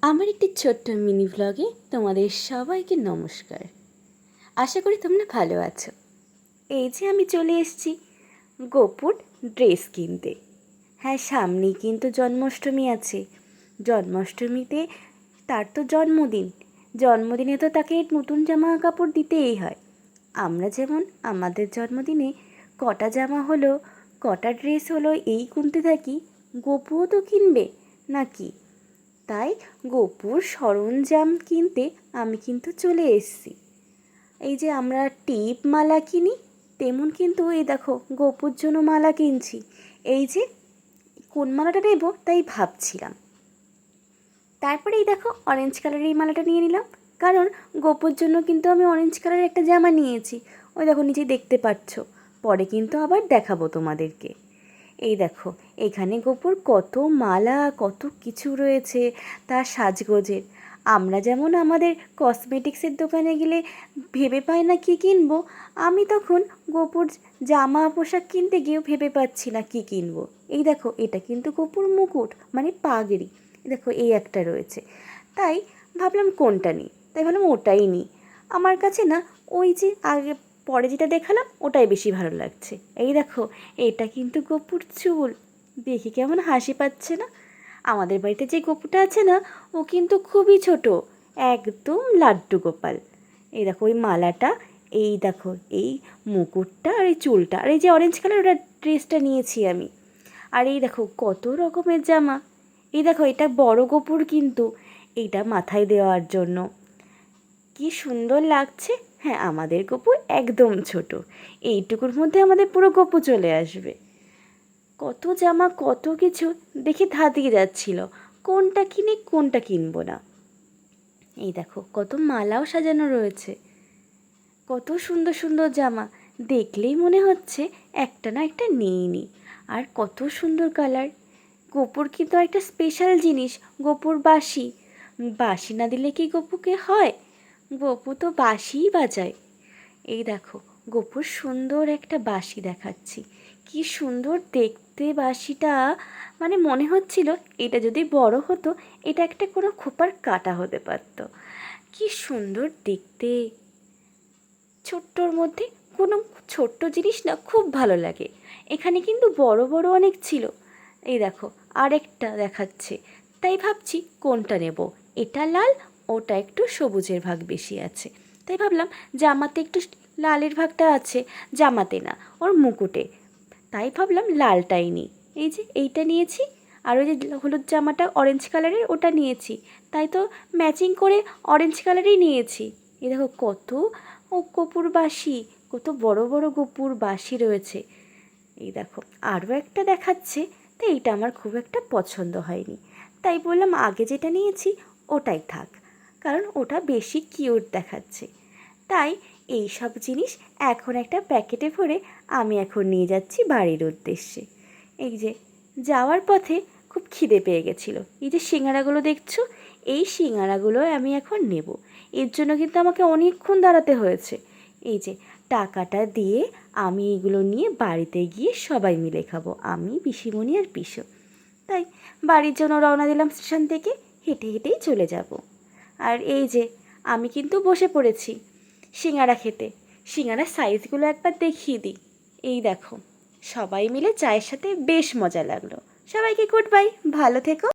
আমার একটি ছোট্ট মিনি ব্লগে তোমাদের সবাইকে নমস্কার। আশা করি তোমরা ভালো আছো। এই যে আমি চলে এসেছি গোপুর ড্রেস কিনতে। হ্যাঁ, সামনেই কিন্তু জন্মাষ্টমী আছে। জন্মাষ্টমীতে তার তো জন্মদিনে তো তাকে নতুন জামা কাপড় দিতেই হয়। আমরা যেমন আমাদের জন্মদিনে কটা জামা হলো, কটা ড্রেস হলো এই কিনতে থাকি, গোপুও তো কিনবে নাকি। তাই গোপুর সরঞ্জাম কিনতে আমি কিন্তু চলে এসেছি। এই যে আমরা টিপ মালা কিনি, তেমন কিন্তু এই দেখো গোপুর জন্য মালা কিনছি। এই যে কোন মালাটা নেব তাই ভাবছিলাম। তারপরে এই দেখো অরেঞ্জ কালারের এই মালাটা নিয়ে নিলাম, কারণ গোপুর জন্য কিন্তু আমি অরেঞ্জ কালারের একটা জামা নিয়েছি। ওই দেখো নিচে দেখতে পাচ্ছ, পরে কিন্তু আবার দেখাবো তোমাদেরকে। এই দেখো এখানে গোপুর কত মালা, কত কিছু রয়েছে তার সাজগোজের। আমরা যেমন আমাদের কসমেটিক্সের দোকানে গেলে ভেবে পাই না কী কিনবো, আমি তখন গোপুর জামা পোশাক কিনতে গিয়েও ভেবে পাচ্ছি না কী কিনবো। এই দেখো এটা কিন্তু গোপুর মুকুট মানে পাগড়ি, দেখো এই একটা রয়েছে। তাই ভাবলাম কোনটা নিই, তাই ভাবলাম ওটাই নিই। আমার কাছে না ওই যে আগে পরে যেটা দেখালাম ওটাই বেশি ভালো লাগছে। এই দেখো এটা কিন্তু গোপুর চুল, দেখি কেমন হাসি পাচ্ছে না। আমাদের বাড়িতে যে গোপুটা আছে না, ও কিন্তু খুবই ছোট, একদম লাড্ডু গোপাল। এই দেখো ওই মালাটা, এই দেখো এই মুকুটটা, আর এই চুলটা, আর এই যে অরেঞ্জ কালার ওটা ড্রেসটা নিয়েছি আমি। আর এই দেখো কত রকমের জামা। এই দেখো এটা বড় গোপুর কিন্তু, এইটা মাথায় দেওয়ার জন্য কি সুন্দর লাগছে। হ্যাঁ, আমাদের গপু একদম ছোট, এইটুকুর মধ্যে আমাদের পুরো গপু চলে আসবে। কত জামা, কত কিছু দেখে ধাঁধিয়ে যাচ্ছিল কোনটা কিনে কোনটা কিনবো না। এই দেখো কত মালাও সাজানো রয়েছে, কত সুন্দর সুন্দর জামা, দেখলেই মনে হচ্ছে একটা না একটা নিই। আর কত সুন্দর কালার। গোপুর কিন্তু একটা স্পেশাল জিনিস, গোপুর বাঁশি। বাঁশি না দিলে কি গোপুকে হয়? গোপু তো বাঁশিই বাজায়। এই দেখো গোপুর সুন্দর একটা বাঁশি দেখাচ্ছি, কি সুন্দর দেখতে বাঁশিটা। মানে মনে হচ্ছিল এটা যদি বড় হতো, এটা একটা কোনো খোপার কাটা হতে পারতো। কি সুন্দর দেখতে। ছোট্টর মধ্যে কোনো ছোট্ট জিনিস না খুব ভালো লাগে। এখানে কিন্তু বড় বড় অনেক ছিল। এই দেখো আরেকটা দেখাচ্ছে, তাই ভাবছি কোনটা নেব। এটা লাল, ওটা একটু সবুজের ভাগ বেশি আছে। তাই ভাবলাম জামাতে একটু লালের ভাগটা আছে, জামাতে না ওর মুকুটে। তাই ভাবলাম লালটাই নিই। এই যে এইটা নিয়েছি, আর ওই যে হলুদ জামাটা অরেঞ্জ কালারের ওটা নিয়েছি। তাই তো ম্যাচিং করে অরেঞ্জ কালারই নিয়েছি। এই দেখো কত গোপুর বাঁশি, কত বড় বড় গোপুর বাঁশি রয়েছে। এই দেখো আরও একটা দেখাচ্ছে, তো এইটা আমার খুব একটা পছন্দ হয়নি। তাই বললাম আগে যেটা নিয়েছি ওটাই থাক, কারণ ওটা বেশি কিউট দেখাচ্ছে। তাই এই সব জিনিস এখন একটা প্যাকেটে ভরে আমি এখন নিয়ে যাচ্ছি বাড়ির উদ্দেশ্যে। এই যে যাওয়ার পথে খুব খিদে পেয়ে গেছিলো, এই যে সিঙ্গারাগুলো দেখছো, এই সিঙ্গারাগুলো আমি এখন নেব। এর জন্য কিন্তু আমাকে অনেকক্ষণ দাঁড়াতে হয়েছে। এই যে টাকাটা দিয়ে আমি এগুলো নিয়ে বাড়িতে গিয়ে সবাই মিলে খাবো, আমি পিসিমণি আর পিসো। তাই বাড়ির জন্য রওনা দিলাম স্টেশন থেকে, হেঁটে হেঁটেই চলে যাব। আর এই যে আমি কিন্তু বসে পড়েছি সিঙ্গারা খেতে। সিঙ্গারার সাইজগুলো একবার দেখিয়ে দিই। এই দেখো সবাই মিলে চায়ের সাথে বেশ মজা লাগলো। সবাইকে গুড বাই, ভালো থেকো।